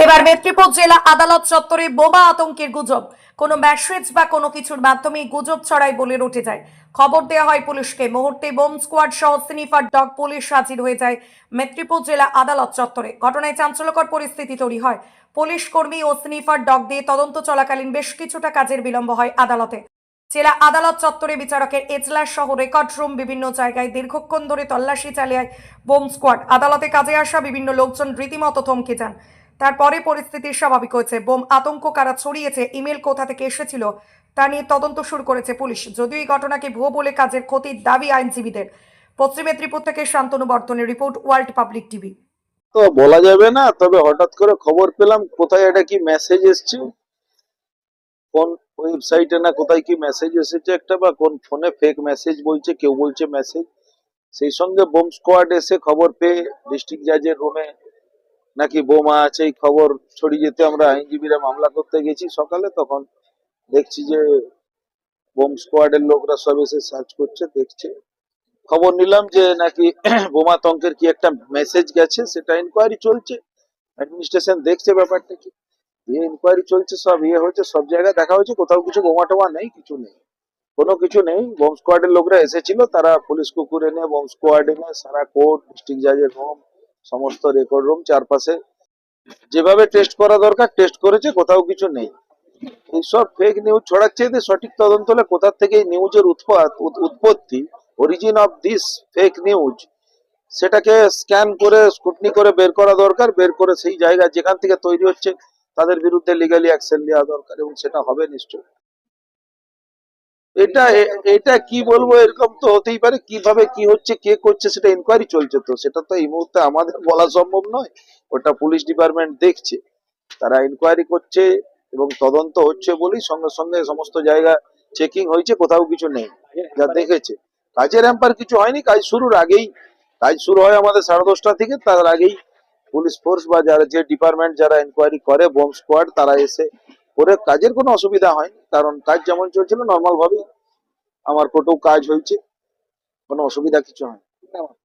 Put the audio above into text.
এবার মেদিনীপুর জেলা আদালত চত্বরে বোমা আতঙ্কের গুজব। কোনো মেসেজ বা কোনো কিছুর মাধ্যমে গুজব ছড়ায় বলে রটে যায়। খবর দেওয়া হয় পুলিশকে। মুহূর্তে বোম স্কোয়াড সহ স্নিফার ডগ পুলিশ হাজির হয়ে যায় মেদিনীপুর জেলা আদালত চত্বরে। ঘটনায় চাঞ্চল্যকর পরিস্থিতি তৈরি হয়। পুলিশ কর্মী ও স্নিফার ডগ দিয়ে তদন্ত চলাকালীন বেশ কিছুটা কাজের বিলম্ব হয় আদালতে। জেলা আদালত চত্বরে বিচারকের এজলাস সহ রেকর্ড রুম বিভিন্ন জায়গায় দীর্ঘক্ষণ ধরে তল্লাশি চালায় বোম স্কোয়াড। আদালতে কাজে আসা বিভিন্ন লোকজন রীতিমতো থমকে যান। তারপরে পরিস্থিতি স্বাভাবিক হয়েছে। বোম আতঙ্ক কারা ছড়িয়েছে, ইমেল কোথা থেকে এসেছিল তা নিয়ে তদন্ত শুরু করেছে পুলিশ। যদিও এই ঘটনাকে ভুয়ো বলে কাজের ক্ষতির দাবি আইনজীবীদের। পশ্চিম মেদিনীপুর থেকে শান্তনু বর্ধনের রিপোর্ট, ওয়ার্ল্ড পাবলিক টিভি। তো বলা যাবে না, তবে হঠাৎ করে খবর পেলাম কোথায় এটা কি মেসেজ এসছে, কোন ওয়েবসাইটে না কোথায় কি মেসেজ এসেছে একটা, বা কোন ফোনে ফেক মেসেজ বলছে, কেউ বলছে মেসেজ। সেই সঙ্গে বোম স্কোয়াড এসে খবর পেয়ে ডিস্ট্রিক্ট জাজের রুমে নাকি বোমা আছে এই খবর ছড়িয়ে যেতে আমরা আইনজীবীরা মামলা করতে গেছি সকালে। তখন দেখছি যে বোম স্কোয়াডের লোকরা সব এসে সার্চ করছে, দেখছে। খবর নিলাম যে নাকি বোমা তঙ্কের কি একটা মেসেজ গেছে, সেটা ইনকোয়ারি চলছে। অ্যাডমিনিস্ট্রেশন দেখছে ব্যাপারটা কি, ইনকোয়ারি চলছে, সব হচ্ছে, সব জায়গায় দেখা হয়েছে, কোথাও কিছু বোমা টোমা নেই, কিছু নেই, কোনো কিছু নেই। বোম স্কোয়াডের লোকরা এসেছিল, তারা পুলিশ কুকুর এনে, বোম স্কোয়াড এনে সারা কোর্ট, ডিস্ট্রিক্ট জাজের রুম, সমস্ত রেকর্ড রুম চারপাশে যেভাবে টেস্ট করা দরকার টেস্ট করেছে, কোথাও কিছু নেই। এইসব ফেক নিউজ ছড়াচ্ছে, এদের সঠিক তদন্ত হলে কোথা থেকে এই নিউজের উৎপত্তি, origin of this fake news, সেটাকে স্ক্যান করে স্ক্রুটনি করে বের করা দরকার। বের করে সেই জায়গা যেখান থেকে তৈরি হচ্ছে তাদের বিরুদ্ধে লিগালি অ্যাকশন নেওয়া দরকার, এবং সেটা হবে নিশ্চয়। এটা এটা কি বলবো, এরকম তো হতেই পারে। কিভাবে কি হচ্ছে, কে করছে, সেটা ইনকোয়ারি চলছে, তো সেটা তো এই মুহূর্তে আমাদের বলা সম্ভব নয়। ওটা পুলিশ ডিপার্টমেন্ট দেখছে, তারা ইনকোয়ারি করছে এবং তদন্ত হচ্ছে বলেই সঙ্গে সঙ্গে সমস্ত জায়গা চেকিং হয়েছে, কোথাও কিছু নেই যা দেখেছে। কাজের হ্যাম্পার কিছু হয়নি, কাজ শুরুর আগেই, কাজ শুরু হয় আমাদের 10:30 থেকে, তার আগেই পুলিশ ফোর্স বা যারা যে ডিপার্টমেন্ট যারা ইনকোয়ারি করে, বোম স্কোয়াড, তারা এসে করে কাজের কোনো অসুবিধা হয়নি। কারণ কাজ যেমন চলছিল নর্মাল ভাবেই আমার কোর্টেও কাজ হয়েছে, কোনো অসুবিধা কিছু হয়নি।